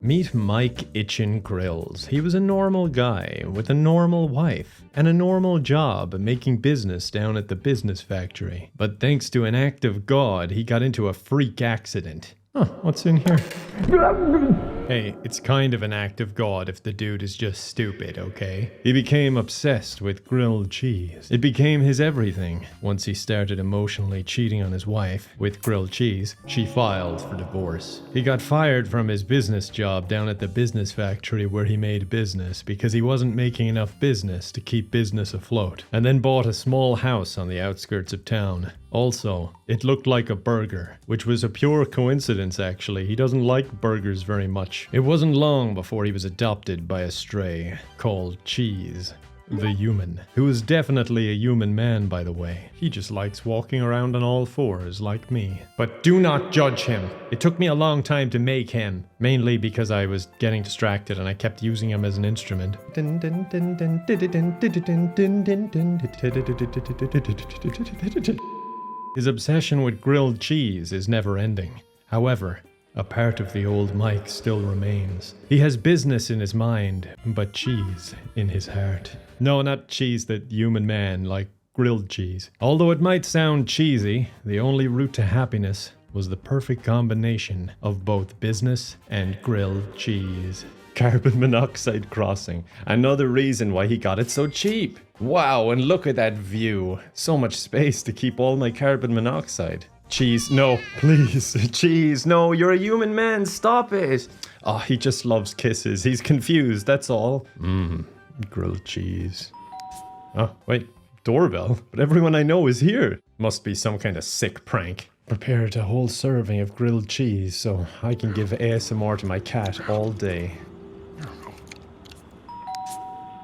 Meet Mike Itchin Grills. He was a normal guy with a normal wife and a normal job making business down at the business factory. But thanks to an act of God, he got into a freak accident. Huh, what's in here? Hey, it's kind of an act of God if the dude is just stupid, okay? He became obsessed with grilled cheese. It became his everything. Once he started emotionally cheating on his wife with grilled cheese, she filed for divorce. He got fired from his business job down at the business factory where he made business because he wasn't making enough business to keep business afloat, and then bought a small house on the outskirts of town. Also, it looked like a burger, which was a pure coincidence actually. He doesn't like burgers very much. It wasn't long before he was adopted by a stray called Cheese, the human, who is definitely a human man, by the way. He just likes walking around on all fours like me. But do not judge him. It took me a long time to make him, mainly because I was getting distracted and I kept using him as an instrument. His obsession with grilled cheese is never ending. However, a part of the old Mike still remains. He has business in his mind, but cheese in his heart. No, not cheese, the human man, like grilled cheese. Although it might sound cheesy, the only route to happiness was the perfect combination of both business and grilled cheese. Carbon monoxide crossing. Another reason why he got it so cheap. Wow, and look at that view. So much space to keep all my carbon monoxide. Cheese, no, please. Cheese, no, you're a human man, stop it. Oh, he just loves kisses. He's confused, that's all. Grilled cheese. Oh, wait, doorbell? But everyone I know is here. Must be some kind of sick prank. Prepared a whole serving of grilled cheese so I can give ASMR to my cat all day.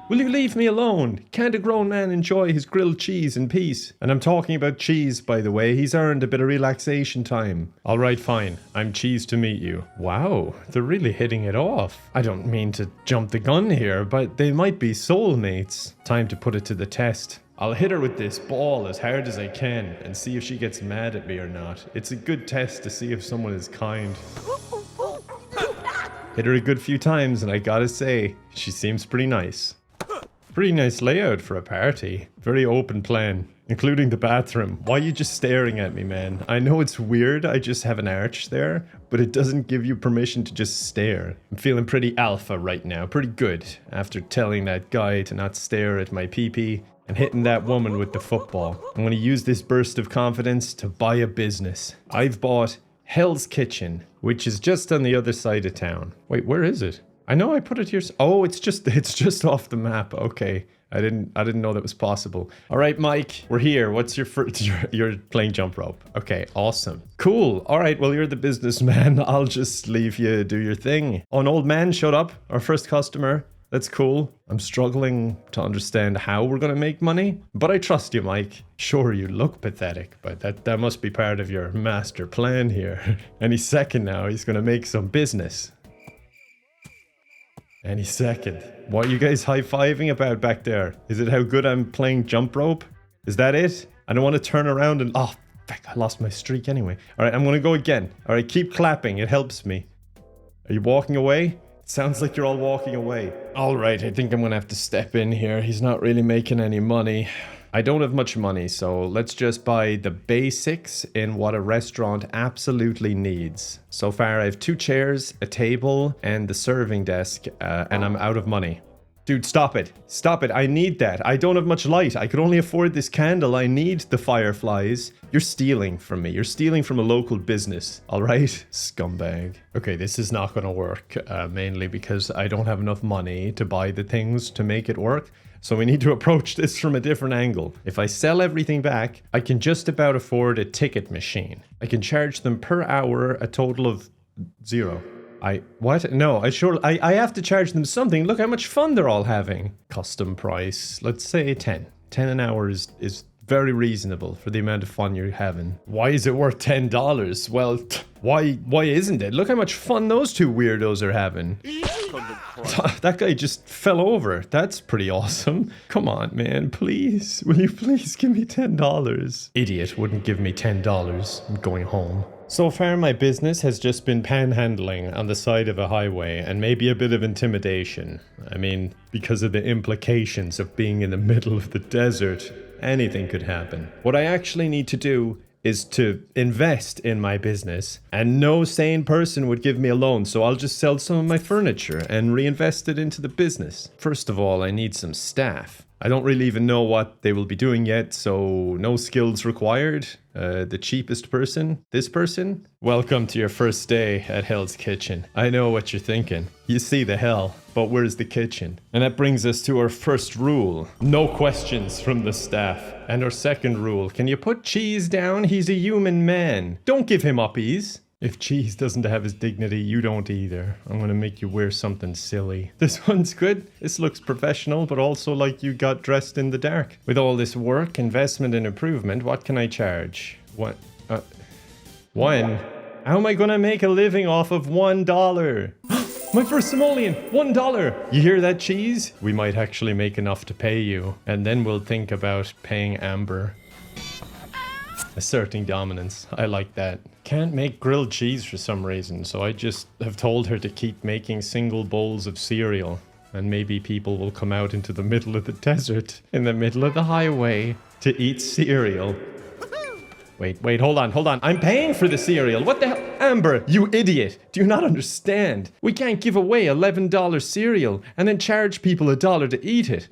Will you leave me alone? Can't a grown man enjoy his grilled cheese in peace? And I'm talking about Cheese, by the way. He's earned a bit of relaxation time. Alright, fine. I'm Cheese to meet you. Wow, they're really hitting it off. I don't mean to jump the gun here, but they might be soulmates. Time to put it to the test. I'll hit her with this ball as hard as I can and see if she gets mad at me or not. It's a good test to see if someone is kind. Hit her a good few times and I gotta say, she seems pretty nice. Pretty nice layout for a party. Very open plan, including the bathroom. Why are you just staring at me, man? I know it's weird, I just have an arch there, but it doesn't give you permission to just stare. I'm feeling pretty alpha right now, pretty good, after telling that guy to not stare at my pee-pee and hitting that woman with the football. I'm gonna use this burst of confidence to buy a business. I've bought Hell's Kitchen, which is just on the other side of town. Wait, where is it? I know I put it here. Oh, it's just off the map. Okay. I didn't know that was possible. All right, Mike, we're here. What's your first? You're playing jump rope. Okay, awesome. Cool. All right, well, you're the businessman. I'll just leave you do your thing. Oh, an old man showed up. Our first customer. That's cool. I'm struggling to understand how we're going to make money, but I trust you, Mike. Sure, you look pathetic, but that must be part of your master plan here. Any second now, he's going to make some business. Any second. What are you guys high-fiving about back there? Is it how good I'm playing jump rope? Is that it? I don't want to turn around and... Oh, fuck, I lost my streak anyway. Alright, I'm gonna go again. Alright, keep clapping. It helps me. Are you walking away? It sounds like you're all walking away. Alright, I think I'm gonna have to step in here. He's not really making any money. I don't have much money, so let's just buy the basics in what a restaurant absolutely needs. So far, I have 2 chairs, a table, and the serving desk, and I'm out of money. Dude, stop it. Stop it. I need that. I don't have much light. I could only afford this candle. I need the fireflies. You're stealing from me. You're stealing from a local business. All right? Scumbag. Okay, this is not going to work, mainly because I don't have enough money to buy the things to make it work. So we need to approach this from a different angle. If I sell everything back, I can just about afford a ticket machine. I can charge them per hour a total of 0. What? No, I have to charge them something. Look how much fun they're all having. Custom price, let's say 10. 10 an hour is very reasonable for the amount of fun you're having. Why is it worth $10? Well, why isn't it? Look how much fun those 2 weirdos are having. That guy just fell over. That's pretty awesome. Come on, man. Please. Will you please give me $10? Idiot wouldn't give me $10. I'm going home. So far, my business has just been panhandling on the side of a highway and maybe a bit of intimidation. I mean, because of the implications of being in the middle of the desert, anything could happen. What I actually need to do is to invest in my business, and no sane person would give me a loan, so I'll just sell some of my furniture and reinvest it into the business. First of all, I need some staff. I don't really even know what they will be doing yet, so no skills required. The cheapest person? This person? Welcome to your first day at Hell's Kitchen. I know what you're thinking. You see the hell, but where's the kitchen? And that brings us to our first rule. No questions from the staff. And our second rule, can you put Cheese down? He's a human man. Don't give him uppies. If Cheese doesn't have his dignity, you don't either. I'm gonna make you wear something silly. This one's good. This looks professional, but also like you got dressed in the dark. With all this work, investment, and improvement, what can I charge? What? One? How am I gonna make a living off of $1? My first simoleon! $1! You hear that, Cheese? We might actually make enough to pay you. And then we'll think about paying Amber. Asserting dominance. I like that. Can't make grilled cheese for some reason, so I just have told her to keep making single bowls of cereal. And maybe people will come out into the middle of the desert, in the middle of the highway, to eat cereal. Wait, hold on. I'm paying for the cereal. What the hell? Amber, you idiot. Do you not understand? We can't give away $11 cereal and then charge people $1 to eat it.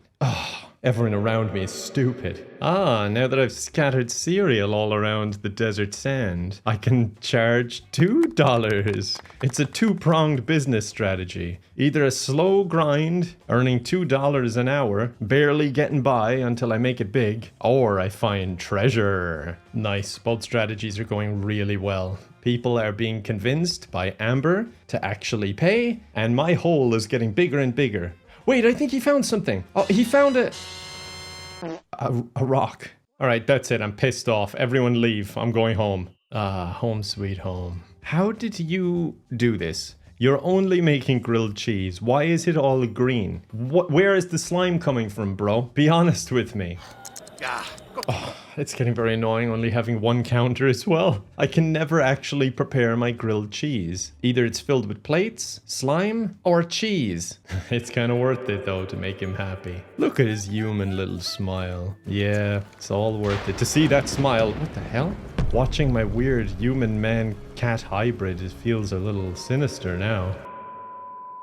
Everyone around me is stupid. Now that I've scattered cereal all around the desert sand, I can charge $2. It's a two-pronged business strategy. Either a slow grind, earning $2 an hour, barely getting by until I make it big, or I find treasure. Nice, both strategies are going really well. People are being convinced by Amber to actually pay, and my hole is getting bigger and bigger. Wait, I think he found something. Oh, he found a rock. All right, that's it. I'm pissed off. Everyone leave. I'm going home. Home sweet home. How did you do this? You're only making grilled cheese. Why is it all green? Where is the slime coming from, bro? Be honest with me. It's getting very annoying only having one counter as well. I can never actually prepare my grilled cheese. Either it's filled with plates, slime, or cheese. It's kind of worth it though to make him happy. Look at his human little smile. Yeah, it's all worth it. To see that smile, what the hell? Watching my weird human man cat hybrid, it feels a little sinister now.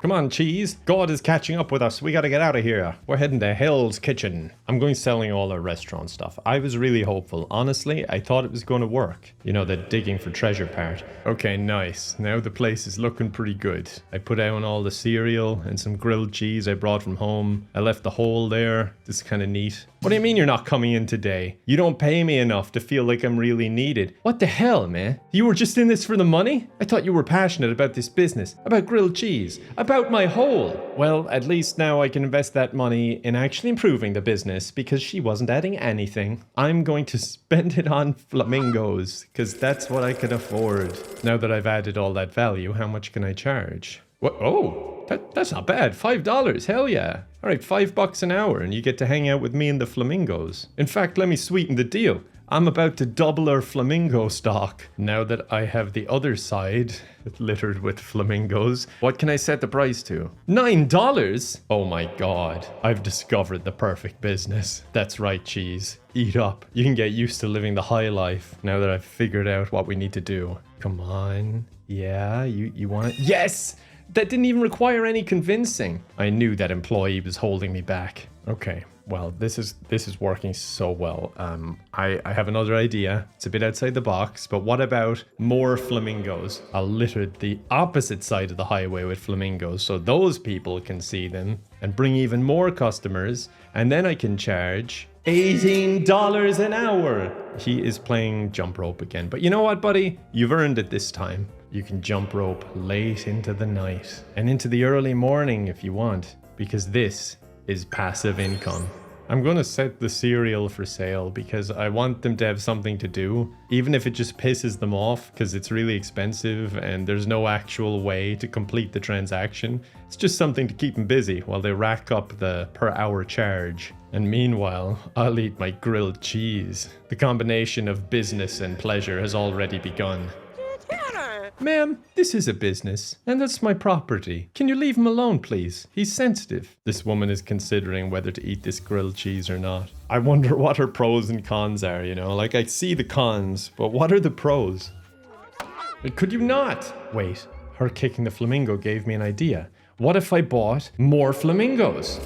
Come on, Cheese. God is catching up with us. We gotta get out of here. We're heading to Hell's Kitchen. I'm going selling all our restaurant stuff. I was really hopeful. Honestly, I thought it was going to work. You know, the digging for treasure part. Okay, nice. Now the place is looking pretty good. I put out all the cereal and some grilled cheese I brought from home. I left the hole there. This is kind of neat. What do you mean you're not coming in today? You don't pay me enough to feel like I'm really needed. What the hell, man? You were just in this for the money? I thought you were passionate about this business, about grilled cheese, about my hole. Well, at least now I can invest that money in actually improving the business because she wasn't adding anything. I'm going to spend it on flamingos because that's what I can afford. Now that I've added all that value, how much can I charge? What? Oh, that's not bad. $5. Hell yeah. All right, $5 an hour and you get to hang out with me and the flamingos. In fact, let me sweeten the deal. I'm about to double our flamingo stock. Now that I have the other side littered with flamingos, what can I set the price to? $9? Oh my god. I've discovered the perfect business. That's right, Cheese. Eat up. You can get used to living the high life now that I've figured out what we need to do. Come on. Yeah, you want it? Yes! That didn't even require any convincing. I knew that employee was holding me back. Okay, well, this is working so well. I have another idea. It's a bit outside the box, but what about more flamingos? I'll litter the opposite side of the highway with flamingos so those people can see them and bring even more customers, and then I can charge $18 an hour. He is playing jump rope again, but you know what, buddy? You've earned it this time. You can jump rope late into the night and into the early morning if you want, because this is passive income. I'm gonna set the cereal for sale because I want them to have something to do, even if it just pisses them off because it's really expensive and there's no actual way to complete the transaction. It's just something to keep them busy while they rack up the per hour charge. And meanwhile, I'll eat my grilled cheese. The combination of business and pleasure has already begun. Ma'am, this is a business, and that's my property. Can you leave him alone, please? He's sensitive. This woman is considering whether to eat this grilled cheese or not. I wonder what her pros and cons are, you know? Like, I see the cons, but what are the pros? Could you not? Wait, her kicking the flamingo gave me an idea. What if I bought more flamingos?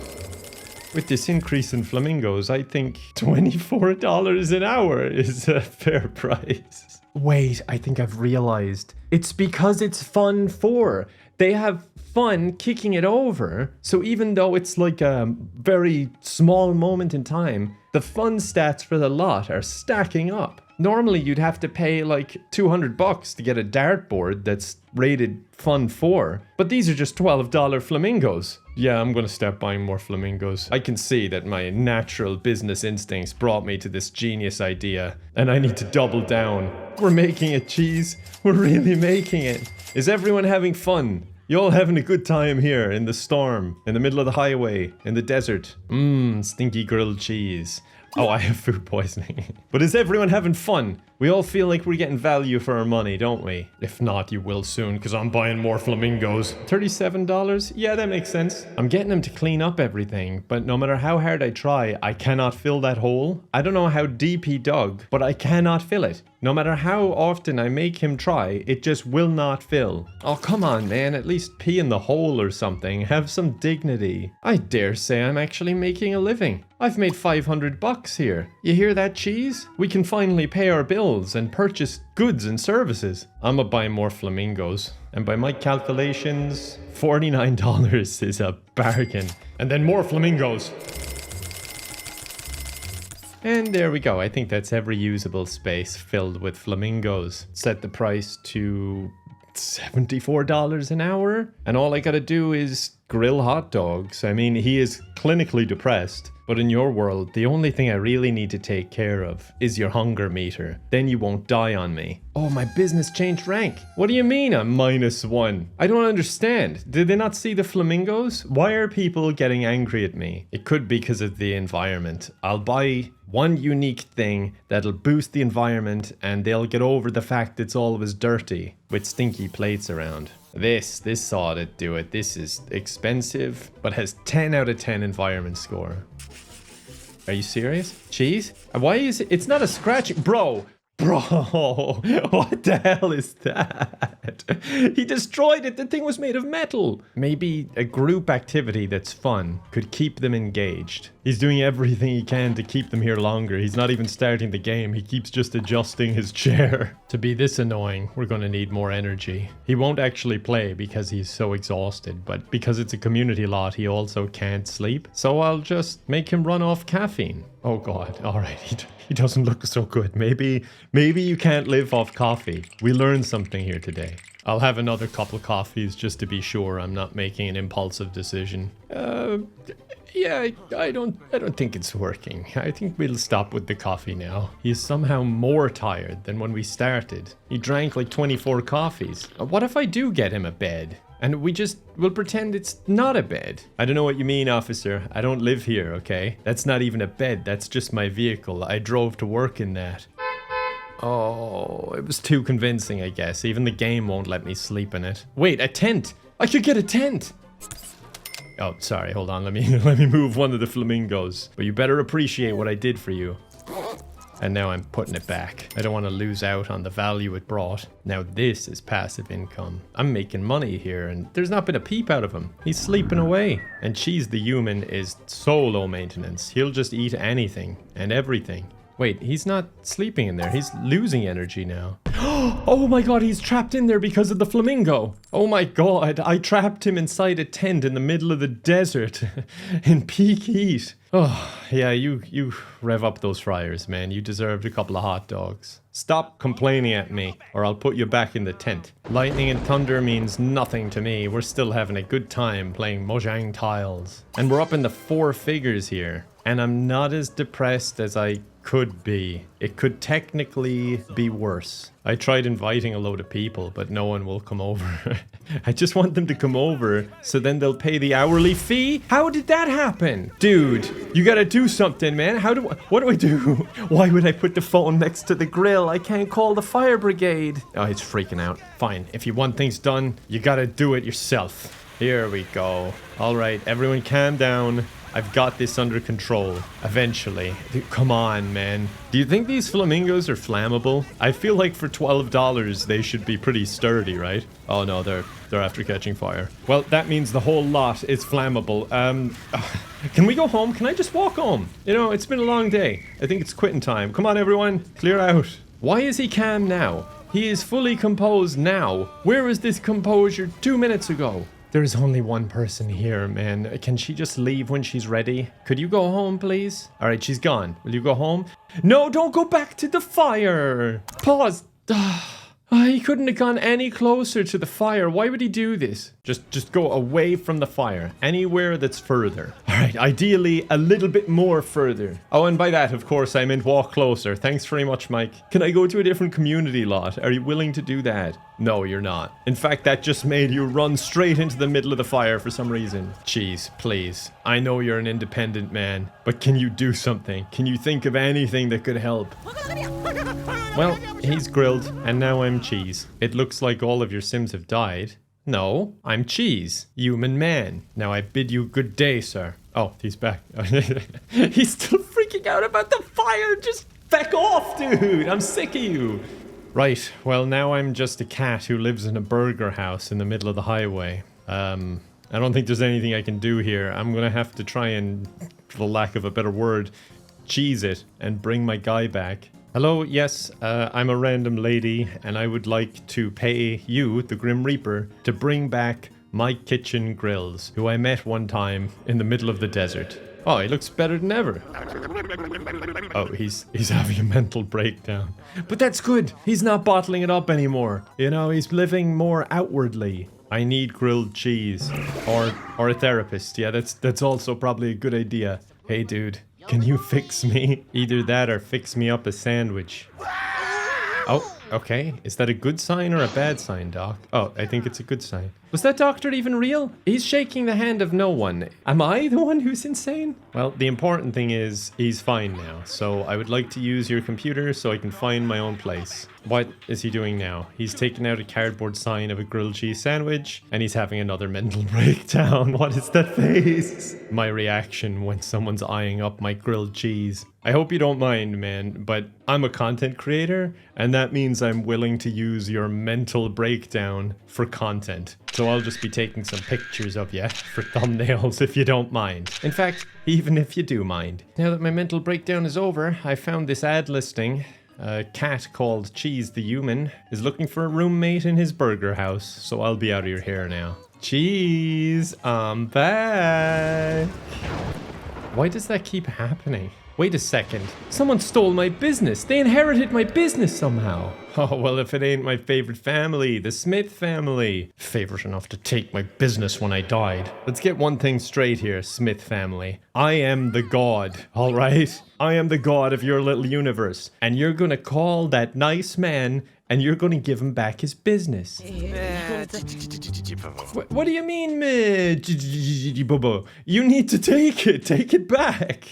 With this increase in flamingos, I think $24 an hour is a fair price. Wait, I think I've realized. It's because it's Fun 4. They have fun kicking it over. So even though it's like a very small moment in time, the fun stats for the lot are stacking up. Normally you'd have to pay like $200 to get a dartboard that's rated Fun 4, but these are just $12 flamingos. Yeah, I'm gonna start buying more flamingos. I can see that my natural business instincts brought me to this genius idea, and I need to double down. We're making it, cheese. We're really making it. Is everyone having fun? You all having a good time here in the storm, in the middle of the highway, in the desert? Stinky grilled cheese. Oh, I have food poisoning. But is everyone having fun? We all feel like we're getting value for our money, don't we? If not, you will soon, because I'm buying more flamingos. $37? Yeah, that makes sense. I'm getting him to clean up everything, but no matter how hard I try, I cannot fill that hole. I don't know how deep he dug, but I cannot fill it. No matter how often I make him try, it just will not fill. Oh, come on, man. At least pee in the hole or something. Have some dignity. I dare say I'm actually making a living. I've made $500 here. You hear that, cheese? We can finally pay our bills and purchase goods and services. I'ma buy more flamingos. And by my calculations, $49 is a bargain. And then more flamingos. And there we go. I think that's every usable space filled with flamingos. Set the price to $74 an hour. And all I gotta do is grill hot dogs. I mean, he is clinically depressed. But in your world, the only thing I really need to take care of is your hunger meter. Then you won't die on me. Oh, my business changed rank. What do you mean I'm -1? I don't understand. Did they not see the flamingos? Why are people getting angry at me? It could be because of the environment. I'll buy one unique thing that'll boost the environment and they'll get over the fact it's always dirty with stinky plates around. This ought to do it. This is expensive, but has 10 out of 10 environment score. Are you serious? Cheese? Why is it? It's not a scratch. Bro, what the hell is that? He destroyed it. The thing was made of metal. Maybe a group activity that's fun could keep them engaged. He's doing everything he can to keep them here longer. He's not even starting the game. He keeps just adjusting his chair. To be this annoying, we're going to need more energy. He won't actually play because he's so exhausted, but because it's a community lot, he also can't sleep. So I'll just make him run off caffeine. Oh god, alright, he doesn't look so good. Maybe you can't live off coffee. We learned something here today. I'll have another couple coffees just to be sure I'm not making an impulsive decision. Yeah, I don't think it's working. I think we'll stop with the coffee now. He's somehow more tired than when we started. He drank like 24 coffees. What if I do get him a bed? And we'll pretend it's not a bed. I don't know what you mean, officer. I don't live here, okay? That's not even a bed. That's just my vehicle. I drove to work in that. Oh, it was too convincing, I guess. Even the game won't let me sleep in it. Wait, a tent! I could get a tent! Oh, sorry, hold on. Let me move one of the flamingos. But you better appreciate what I did for you. And now I'm putting it back. I don't want to lose out on the value it brought. Now this is passive income. I'm making money here and there's not been a peep out of him. He's sleeping away. And Cheese the human is so low maintenance. He'll just eat anything and everything. Wait, he's not sleeping in there. He's losing energy now. Oh my god, he's trapped in there because of the flamingo. Oh my god, I trapped him inside a tent in the middle of the desert in peak heat. Oh, yeah, you rev up those fryers, man. You deserved a couple of hot dogs. Stop complaining at me, or I'll put you back in the tent. Lightning and thunder means nothing to me. We're still having a good time playing Mojang Tiles. And we're up in the 4 figures here. and I'm not as depressed as I could be. It could technically be worse. I tried inviting a load of people, but no one will come over. I just want them to come over, so then they'll pay the hourly fee? How did that happen? Dude, you gotta do something, man. What do I do? Why would I put the phone next to the grill? I can't call the fire brigade. Oh, he's freaking out. Fine, if you want things done, you gotta do it yourself. Here we go. All right, everyone calm down. I've got this under control. Eventually. Dude, come on, man. Do you think these flamingos are flammable? I feel like for $12 they should be pretty sturdy, right? Oh no, they're after catching fire. Well, that means the whole lot is flammable. Can we go home? Can I just walk home? You know, it's been a long day. I think it's quitting time. Come on, everyone. Clear out. Why is he calm now? He is fully composed now. Where was this composure 2 minutes ago? There is only one person here, man. Can she just leave when she's ready? Could you go home, please? All right, she's gone. Will you go home? No, don't go back to the fire. Pause. He couldn't have gone any closer to the fire. Why would he do this? Just go away from the fire. Anywhere that's further. All right, ideally a little bit more further. Oh, and by that, of course, I meant walk closer. Thanks very much, Mike. Can I go to a different community lot? Are you willing to do that? No, you're not. In fact, that just made you run straight into the middle of the fire for some reason. Jeez, please. I know you're an independent man, but can you do something? Can you think of anything that could help? Well, he's grilled, and now I'm cheese. It looks like all of your Sims have died. No, I'm cheese, human man. Now I bid you good day, sir. Oh, he's back. He's still freaking out about the fire. Just back off, dude. I'm sick of you. Right, well, now I'm just a cat who lives in a burger house in the middle of the highway. I don't think there's anything I can do here. I'm gonna have to try and, for the lack of a better word, cheese it and bring my guy back. Hello, yes, I'm a random lady, and I would like to pay you, the Grim Reaper, to bring back my kitchen grills, who I met one time in the middle of the desert. Oh, he looks better than ever. Oh, he's having a mental breakdown. But that's good. He's not bottling it up anymore. You know, he's living more outwardly. I need grilled cheese. Or a therapist. Yeah, that's also probably a good idea. Hey, dude. Can you fix me? Either that or fix me up a sandwich. Oh, okay. Is that a good sign or a bad sign, Doc? Oh, I think it's a good sign. Was that doctor even real? He's shaking the hand of no one. Am I the one who's insane? Well, the important thing is he's fine now. So I would like to use your computer so I can find my own place. What is he doing now? He's taking out a cardboard sign of a grilled cheese sandwich and he's having another mental breakdown. What is that face? My reaction when someone's eyeing up my grilled cheese. I hope you don't mind, man, but I'm a content creator and that means I'm willing to use your mental breakdown for content. So I'll just be taking some pictures of you for thumbnails if you don't mind. In fact, even if you do mind. Now that my mental breakdown is over, I found this ad listing. A cat called Cheese the Human is looking for a roommate in his burger house, so I'll be out of your hair now. Cheese, I'm back. Why does that keep happening? Wait a second. Someone stole my business. They inherited my business somehow. Oh, well, if it ain't my favorite family, the Smith family. Favorite enough to take my business when I died. Let's get one thing straight here, Smith family. I am the god, all right? I am the god of your little universe. And you're gonna call that nice man and you're gonna give him back his business. What do you mean, you need to take it back.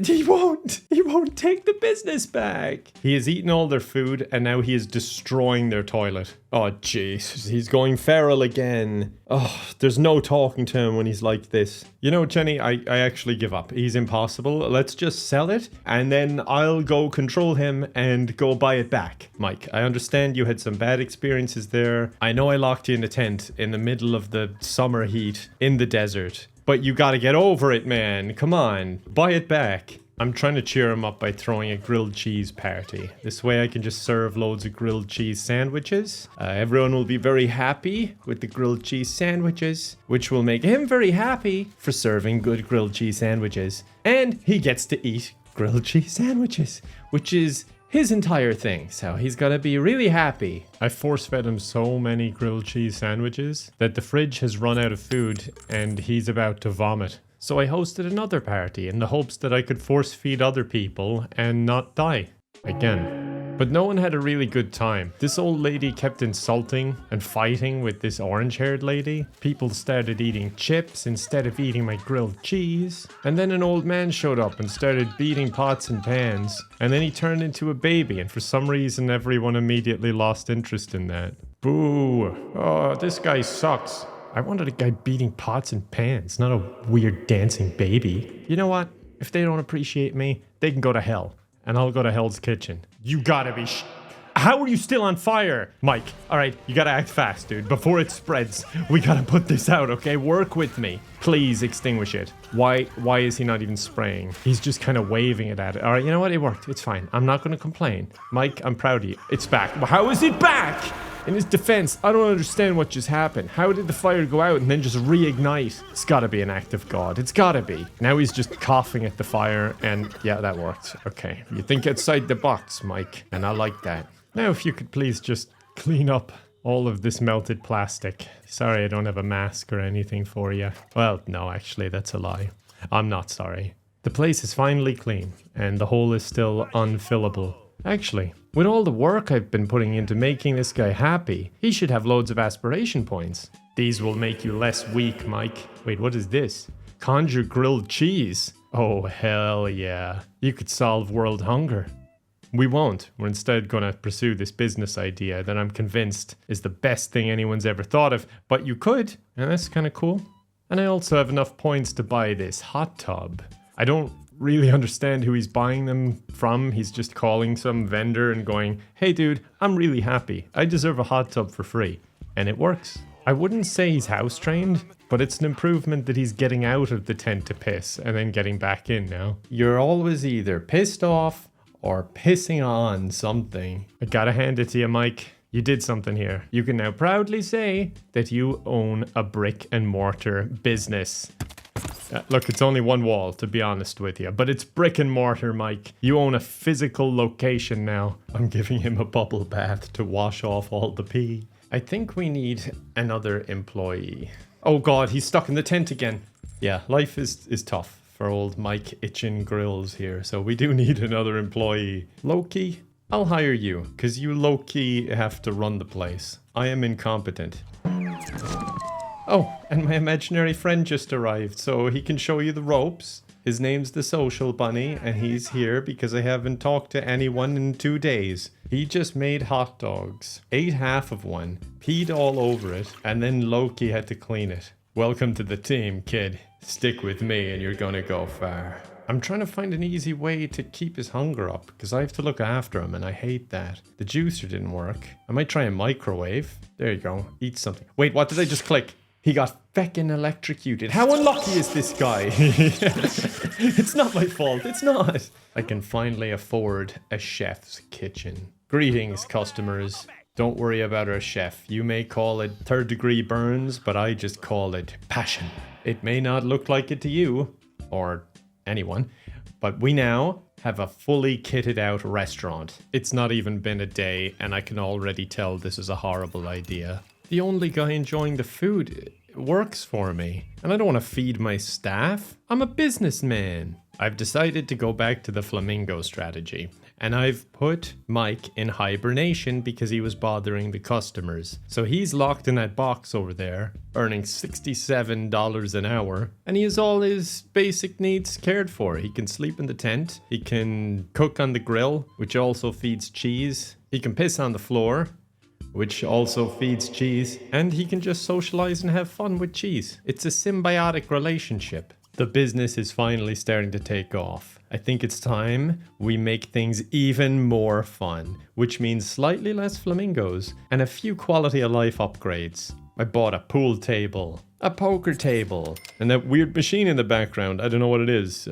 He won't take the business back. He has eaten all their food and now he is destroying their toilet. Oh, jeez, he's going feral again. Oh, there's no talking to him when he's like this. You know, Jenny, I actually give up. He's impossible. Let's just sell it and then I'll go control him and go buy it back. Mike, I understand you had some bad experiences there. I know I locked you in a tent in the middle of the summer heat in the desert, but you gotta get over it, man. Come on, buy it back. I'm trying to cheer him up by throwing a grilled cheese party. This way I can just serve loads of grilled cheese sandwiches. Everyone will be very happy with the grilled cheese sandwiches, which will make him very happy for serving good grilled cheese sandwiches. And he gets to eat grilled cheese sandwiches, which is his entire thing, so he's gonna be really happy. I force-fed him so many grilled cheese sandwiches that the fridge has run out of food and he's about to vomit. So I hosted another party in the hopes that I could force feed other people and not die. Again. But no one had a really good time. This old lady kept insulting and fighting with this orange-haired lady. People started eating chips instead of eating my grilled cheese. And then an old man showed up and started beating pots and pans. And then he turned into a baby, and for some reason everyone immediately lost interest in that. Boo! Oh, this guy sucks. I wanted a guy beating pots and pans, not a weird dancing baby. You know what? If they don't appreciate me, they can go to hell. And I'll go to Hell's Kitchen. You gotta be How are you still on fire? Mike, alright, you gotta act fast, dude. Before it spreads, we gotta put this out, okay? Work with me. Please extinguish it. Why is he not even spraying? He's just kind of waving it at it. Alright, you know what? It worked. It's fine. I'm not gonna complain. Mike, I'm proud of you. It's back. How is it back? In his defense, I don't understand what just happened. How did the fire go out and then just reignite? It's gotta be an act of God. It's gotta be. Now he's just coughing at the fire and yeah, that worked. Okay. You think outside the box, Mike. And I like that. Now if you could please just clean up all of this melted plastic. Sorry I don't have a mask or anything for you. Well, no, actually, that's a lie. I'm not sorry. The place is finally clean and the hole is still unfillable. Actually, with all the work I've been putting into making this guy happy, he should have loads of aspiration points. These will make you less weak, Mike. Wait, what is this? Conjure grilled cheese. Oh, hell yeah. You could solve world hunger. We won't. We're instead going to pursue this business idea that I'm convinced is the best thing anyone's ever thought of. But you could, and that's kind of cool. And I also have enough points to buy this hot tub. I don't really understand who he's buying them from. He's just calling some vendor and going, hey dude, I'm really happy. I deserve a hot tub for free. And it works. I wouldn't say he's house trained, but it's an improvement that he's getting out of the tent to piss and then getting back in now. You're always either pissed off or pissing on something. I gotta hand it to you, Mike. You did something here. You can now proudly say that you own a brick and mortar business. Look, it's only one wall, to be honest with you, but it's brick and mortar, Mike. You own a physical location now. I'm giving him a bubble bath to wash off all the pee. I think we need another employee. Oh God, he's stuck in the tent again. Yeah, life is tough for old Mike Itchin Grills here, so we do need another employee. Loki, I'll hire you, because you low-key have to run the place. I am incompetent. Oh, and my imaginary friend just arrived, so he can show you the ropes. His name's the Social Bunny, and he's here because I haven't talked to anyone in 2 days. He just made hot dogs, ate half of one, peed all over it, and then Loki had to clean it. Welcome to the team, kid. Stick with me and you're gonna go far. I'm trying to find an easy way to keep his hunger up, because I have to look after him and I hate that. The juicer didn't work. I might try a microwave. There you go. Eat something. Wait, what did I just click? He got feckin' electrocuted. How unlucky is this guy? It's not my fault. It's not. I can finally afford a chef's kitchen. Greetings, customers. Don't worry about our chef. You may call it third-degree burns, but I just call it passion. It may not look like it to you, or anyone, but we now have a fully kitted out restaurant. It's not even been a day, and I can already tell this is a horrible idea. The only guy enjoying the food works for me, and I don't want to feed my staff. I'm a businessman. I've decided to go back to the flamingo strategy, and I've put Mike in hibernation because he was bothering the customers. So he's locked in that box over there, earning $67 an hour, and he has all his basic needs cared for. He can sleep in the tent, he can cook on the grill, which also feeds cheese, he can piss on the floor, which also feeds cheese, and he can just socialize and have fun with cheese. It's a symbiotic relationship. The business is finally starting to take off. I think it's time we make things even more fun, which means slightly less flamingos and a few quality of life upgrades. I bought a pool table, a poker table, and that weird machine in the background. I don't know what it is.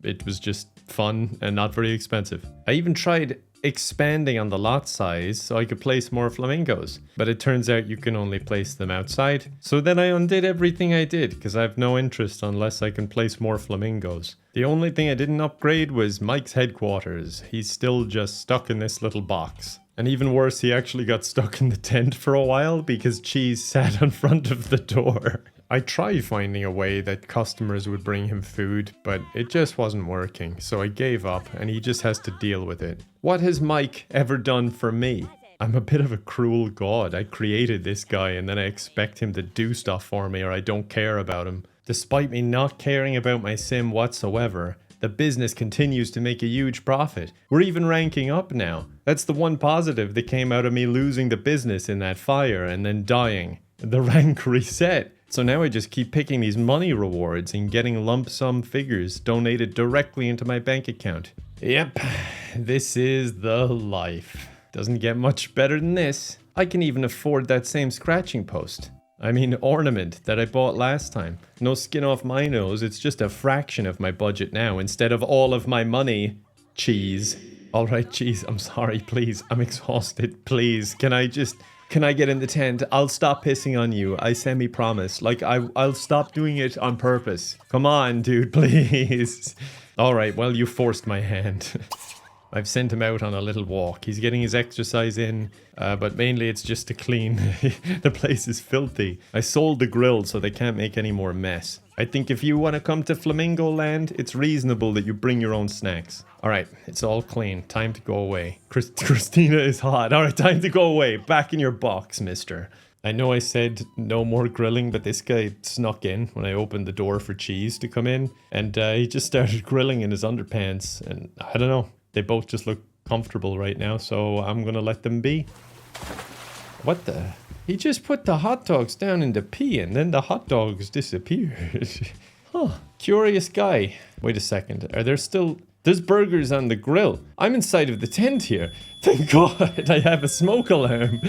It was just fun and not very expensive. I even tried expanding on the lot size so I could place more flamingos, but it turns out you can only place them outside. So then I undid everything I did because I have no interest unless I can place more flamingos. The only thing I didn't upgrade was Mike's headquarters. He's still just stuck in this little box. And even worse, he actually got stuck in the tent for a while because Cheese sat in front of the door. I tried finding a way that customers would bring him food, but it just wasn't working, so I gave up and he just has to deal with it. What has Mike ever done for me? I'm a bit of a cruel god. I created this guy and then I expect him to do stuff for me or I don't care about him. Despite me not caring about my sim whatsoever, the business continues to make a huge profit. We're even ranking up now. That's the one positive that came out of me losing the business in that fire and then dying. The rank reset. So now I just keep picking these money rewards and getting lump sum figures donated directly into my bank account. Yep, this is the life. Doesn't get much better than this. I can even afford that same scratching post. I mean ornament that I bought last time. No skin off my nose, it's just a fraction of my budget now instead of all of my money. Cheese. Alright, cheese, I'm sorry, please. I'm exhausted, please. Can I get in the tent? I'll stop pissing on you. I semi-promise. Like, I'll stop doing it on purpose. Come on, dude, please. Alright, well, you forced my hand. I've sent him out on a little walk. He's getting his exercise in, but mainly it's just to clean. The place is filthy. I sold the grill so they can't make any more mess. I think if you want to come to Flamingo Land, it's reasonable that you bring your own snacks. Alright, it's all clean. Time to go away. Christina is hot. Alright, time to go away. Back in your box, mister. I know I said no more grilling, but this guy snuck in when I opened the door for Cheese to come in. And he just started grilling in his underpants. And I don't know. They both just look comfortable right now, so I'm gonna let them be. What the? He just put the hot dogs down in the pee and then the hot dogs disappeared. Huh. Curious guy. Wait a second. Are there still... There's burgers on the grill. I'm inside of the tent here. Thank God I have a smoke alarm.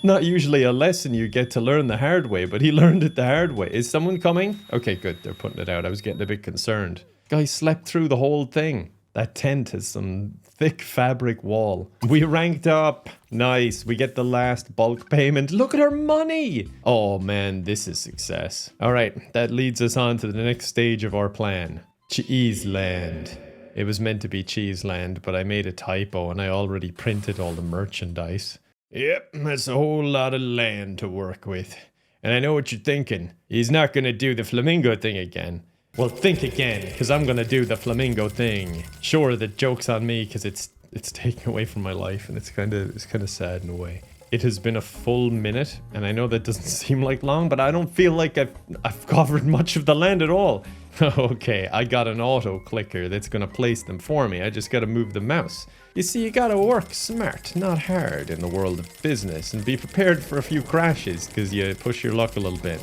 Not usually a lesson you get to learn the hard way, but he learned it the hard way. Is someone coming? Okay, good. They're putting it out. I was getting a bit concerned. Guy slept through the whole thing. That tent has some thick fabric wall. We ranked up. Nice. We get the last bulk payment. Look at our money. Oh man, this is success. All right, that leads us on to the next stage of our plan. Cheese Land. It was meant to be Cheese Land, but I made a typo and I already printed all the merchandise. Yep, that's a whole lot of land to work with. And I know what you're thinking. He's not gonna do the flamingo thing again. Well, think again, because I'm gonna do the flamingo thing. Sure, the joke's on me, because it's taken away from my life, and it's kind of sad in a way. It has been a full minute, and I know that doesn't seem like long, but I don't feel like I've covered much of the land at all. Okay, I got an auto clicker that's gonna place them for me. I just gotta move the mouse. You see, you gotta work smart, not hard in the world of business, and be prepared for a few crashes, because you push your luck a little bit.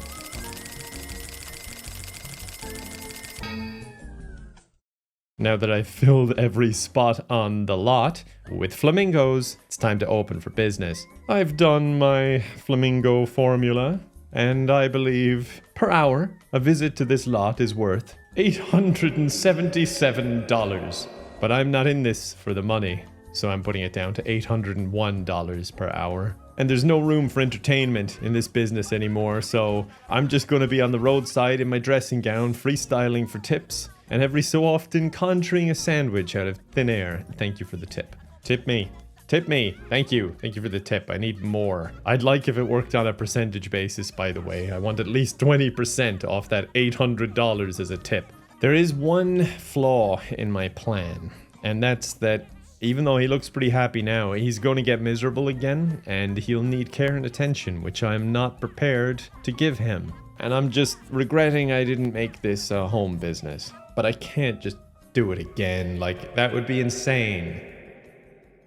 Now that I've filled every spot on the lot with flamingos, it's time to open for business. I've done my flamingo formula, and I believe per hour a visit to this lot is worth $877. But I'm not in this for the money, so I'm putting it down to $801 per hour. And there's no room for entertainment in this business anymore, so I'm just going to be on the roadside in my dressing gown, freestyling for tips. And every so often conjuring a sandwich out of thin air. Thank you for the tip. Tip me. Tip me. Thank you. Thank you for the tip. I need more. I'd like if it worked on a percentage basis, by the way. I want at least 20% off that $800 as a tip. There is one flaw in my plan, and that's that even though he looks pretty happy now, he's going to get miserable again, and he'll need care and attention, which I'm not prepared to give him. And I'm just regretting I didn't make this a home business. But I can't just do it again, like, that would be insane.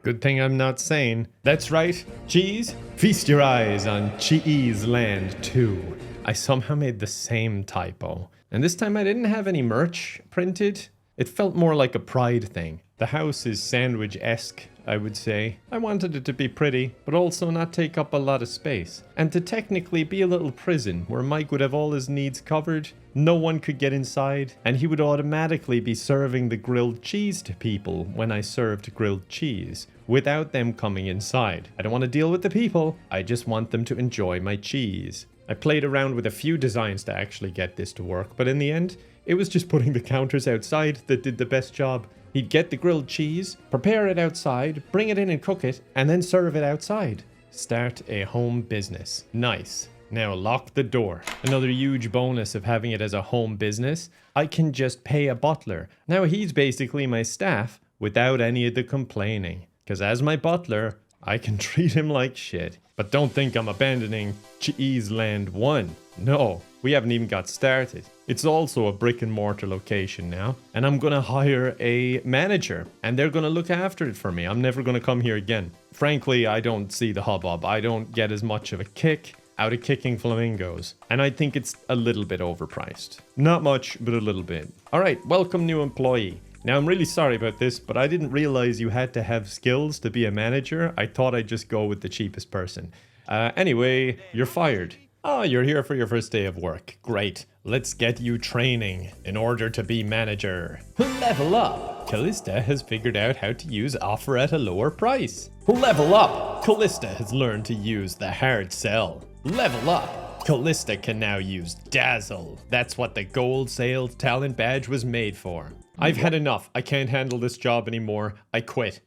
Good thing I'm not sane. That's right, Cheese, feast your eyes on Cheese Land 2. I somehow made the same typo. And this time I didn't have any merch printed. It felt more like a pride thing. The house is sandwich-esque, I would say. I wanted it to be pretty, but also not take up a lot of space. And to technically be a little prison where Mike would have all his needs covered, no one could get inside, and he would automatically be serving the grilled cheese to people when I served grilled cheese, without them coming inside. I don't want to deal with the people, I just want them to enjoy my cheese. I played around with a few designs to actually get this to work, but in the end, it was just putting the counters outside that did the best job. He'd get the grilled cheese, prepare it outside, bring it in and cook it, and then serve it outside. Start a home business. Nice. Now lock the door. Another huge bonus of having it as a home business, I can just pay a butler. Now he's basically my staff without any of the complaining. Because as my butler, I can treat him like shit. But don't think I'm abandoning Cheese Land 1. No, we haven't even got started. It's also a brick and mortar location now, and I'm gonna hire a manager, and they're gonna look after it for me. I'm never gonna come here again. Frankly, I don't see the hubbub. I don't get as much of a kick out of kicking flamingos, and I think it's a little bit overpriced. Not much, but a little bit. All right, welcome new employee. Now, I'm really sorry about this, but I didn't realize you had to have skills to be a manager. I thought I'd just go with the cheapest person. Anyway, you're fired. Oh, you're here for your first day of work. Great. Let's get you training in order to be manager. Level up. Callista has figured out how to use offer at a lower price. Level up. Callista has learned to use the hard sell. Level up. Callista can now use Dazzle. That's what the gold sales talent badge was made for. I've had enough. I can't handle this job anymore. I quit.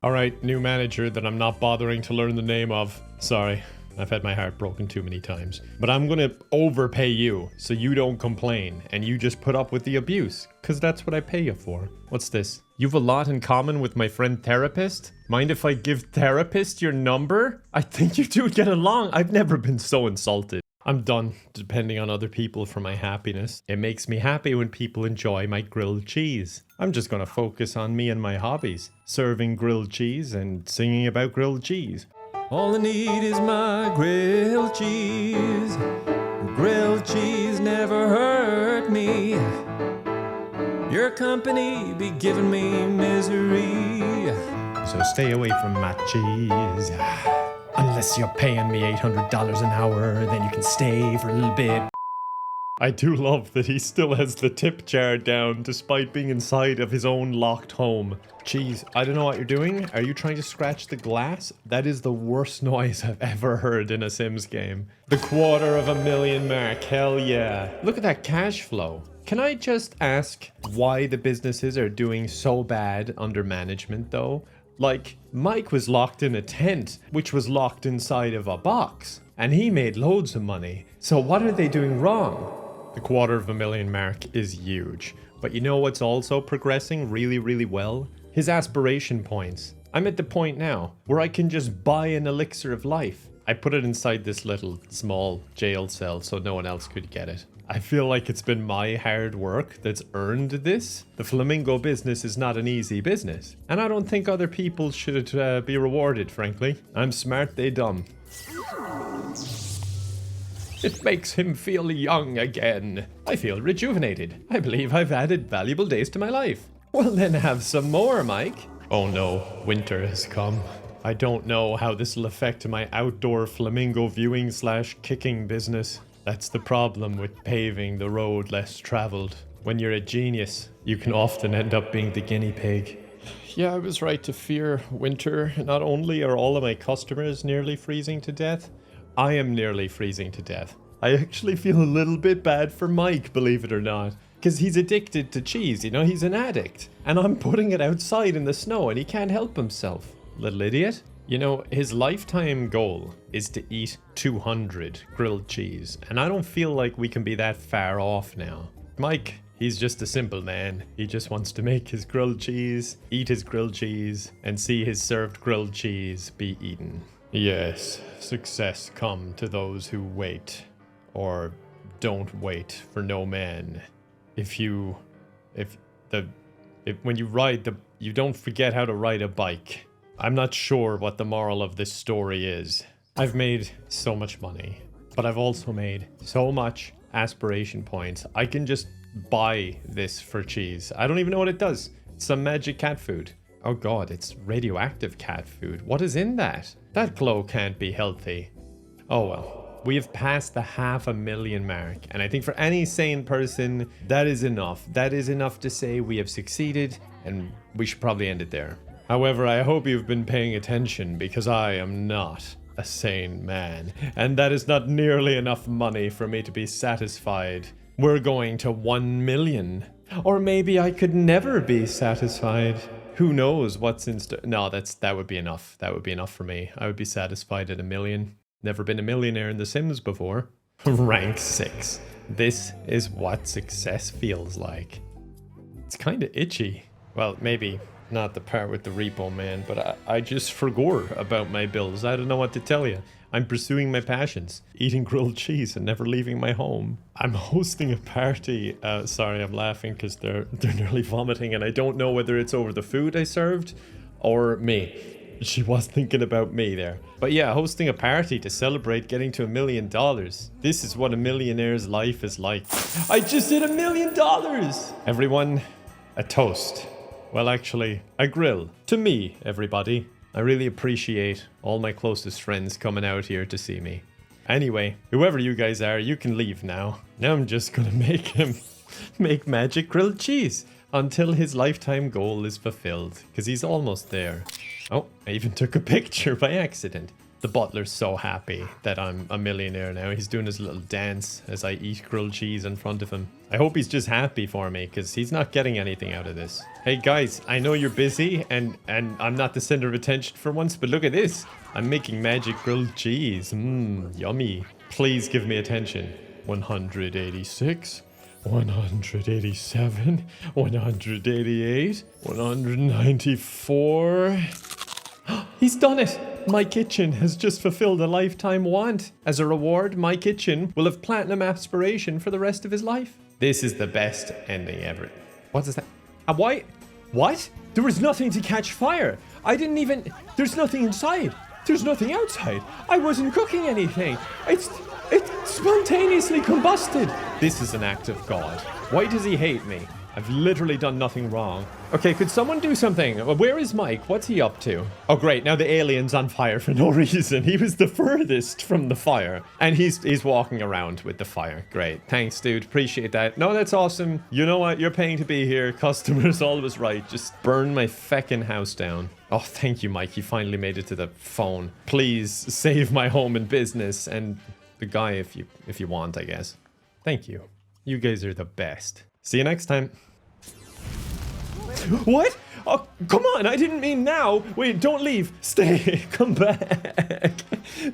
All right, new manager that I'm not bothering to learn the name of. Sorry. I've had my heart broken too many times. But I'm gonna overpay you so you don't complain and you just put up with the abuse, because that's what I pay you for. What's this? You've a lot in common with my friend Therapist? Mind if I give Therapist your number? I think you two would get along. I've never been so insulted. I'm done depending on other people for my happiness. It makes me happy when people enjoy my grilled cheese. I'm just gonna focus on me and my hobbies. Serving grilled cheese and singing about grilled cheese. All I need is my grilled cheese. Grilled cheese never hurt me. Your company be giving me misery. So stay away from my cheese. Unless you're paying me $800 an hour, then you can stay for a little bit. I do love that he still has the tip jar down despite being inside of his own locked home. Jeez, I don't know what you're doing. Are you trying to scratch the glass? That is the worst noise I've ever heard in a Sims game. The $250,000 mark, hell yeah. Look at that cash flow. Can I just ask why the businesses are doing so bad under management though? Like, Mike was locked in a tent, which was locked inside of a box, and he made loads of money. So what are they doing wrong? The $250,000 mark is huge. But you know what's also progressing really, really well? His aspiration points. I'm at the point now where I can just buy an elixir of life. I put it inside this little small jail cell so no one else could get it. I feel like it's been my hard work that's earned this. The flamingo business is not an easy business. And I don't think other people should be rewarded, frankly. I'm smart, they dumb. It makes him feel young again. I feel rejuvenated. I believe I've added valuable days to my life. Well, then have some more, Mike. Oh no, winter has come. I don't know how this will affect my outdoor flamingo viewing / kicking business. That's the problem with paving the road less traveled. When you're a genius, you can often end up being the guinea pig. Yeah, I was right to fear winter. Not only are all of my customers nearly freezing to death, I am nearly freezing to death. I actually feel a little bit bad for Mike, believe it or not. Because he's addicted to cheese, you know, he's an addict. And I'm putting it outside in the snow and he can't help himself. Little idiot. You know, his lifetime goal is to eat 200 grilled cheese. And I don't feel like we can be that far off now. Mike, he's just a simple man. He just wants to make his grilled cheese, eat his grilled cheese, and see his served grilled cheese be eaten. Yes, success come to those who wait, or don't wait for no man. When you ride you don't forget how to ride a bike. I'm not sure what the moral of this story is. I've made so much money, but I've also made so much aspiration points. I can just buy this for cheese. I don't even know what it does. It's some magic cat food. Oh god, it's radioactive cat food. What is in that? That glow can't be healthy. Oh well. We have passed the 500,000 mark, and I think for any sane person, that is enough. That is enough to say we have succeeded, and we should probably end it there. However, I hope you've been paying attention, because I am not a sane man, and that is not nearly enough money for me to be satisfied. We're going to 1 million. Or maybe I could never be satisfied. Who knows what's in store? No, that would be enough. That would be enough for me. I would be satisfied at 1 million. Never been a millionaire in The Sims before. Rank 6. This is what success feels like. It's kind of itchy. Well, maybe not the part with the repo man, but I just forgot about my bills. I don't know what to tell you. I'm pursuing my passions, eating grilled cheese and never leaving my home. I'm hosting a party. Sorry, I'm laughing because they're nearly vomiting and I don't know whether it's over the food I served or me. She was thinking about me there. But yeah, hosting a party to celebrate getting to $1 million. This is what a millionaire's life is like. I just hit $1 million! Everyone, a toast. Well, actually, a grill. To me, everybody. I really appreciate all my closest friends coming out here to see me. Anyway, whoever you guys are, you can leave now. Now I'm just gonna make him make magic grilled cheese until his lifetime goal is fulfilled, because he's almost there. Oh, I even took a picture by accident. The butler's so happy that I'm a millionaire now. He's doing his little dance as I eat grilled cheese in front of him. I hope he's just happy for me, because he's not getting anything out of this. Hey guys, I know you're busy and I'm not the center of attention for once, but look at this. I'm making magic grilled cheese. Yummy. Please give me attention. 186, 187, 188, 194. He's done it! My kitchen has just fulfilled a lifetime want. As a reward, my kitchen will have platinum aspiration for the rest of his life. This is the best ending ever. What is that? Why? What? There was nothing to catch fire. I didn't even... There's nothing inside. There's nothing outside. I wasn't cooking anything. It spontaneously combusted. This is an act of God. Why does he hate me? I've literally done nothing wrong. Okay, could someone do something? Where is Mike? What's he up to? Oh, great. Now the alien's on fire for no reason. He was the furthest from the fire. And he's walking around with the fire. Great. Thanks, dude. Appreciate that. No, that's awesome. You know what? You're paying to be here. Customer's always right. Just burn my feckin' house down. Oh, thank you, Mike. You finally made it to the phone. Please save my home and business. And the guy, if you want, I guess. Thank you. You guys are the best. See you next time. What? Oh, come on, I didn't mean now. Wait, don't leave. Stay. Come back.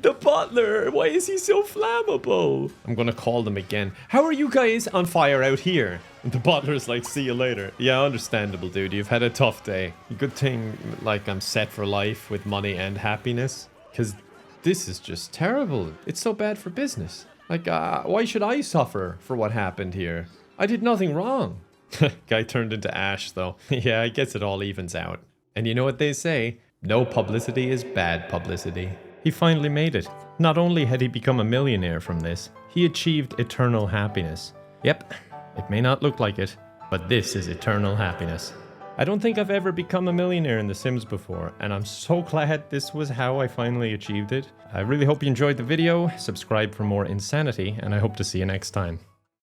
The butler, why is he so flammable? I'm gonna call them again. How are you guys on fire out here? And the butler's like, see you later. Yeah, understandable, dude. You've had a tough day. Good thing, like, I'm set for life with money and happiness. Because this is just terrible. It's so bad for business. Like, why should I suffer for what happened here? I did nothing wrong. Guy turned into ash, though. Yeah, I guess it all evens out. And you know what they say? No publicity is bad publicity. He finally made it. Not only had he become a millionaire from this, he achieved eternal happiness. Yep, it may not look like it, but this is eternal happiness. I don't think I've ever become a millionaire in The Sims before, and I'm so glad this was how I finally achieved it. I really hope you enjoyed the video. Subscribe for more insanity, and I hope to see you next time.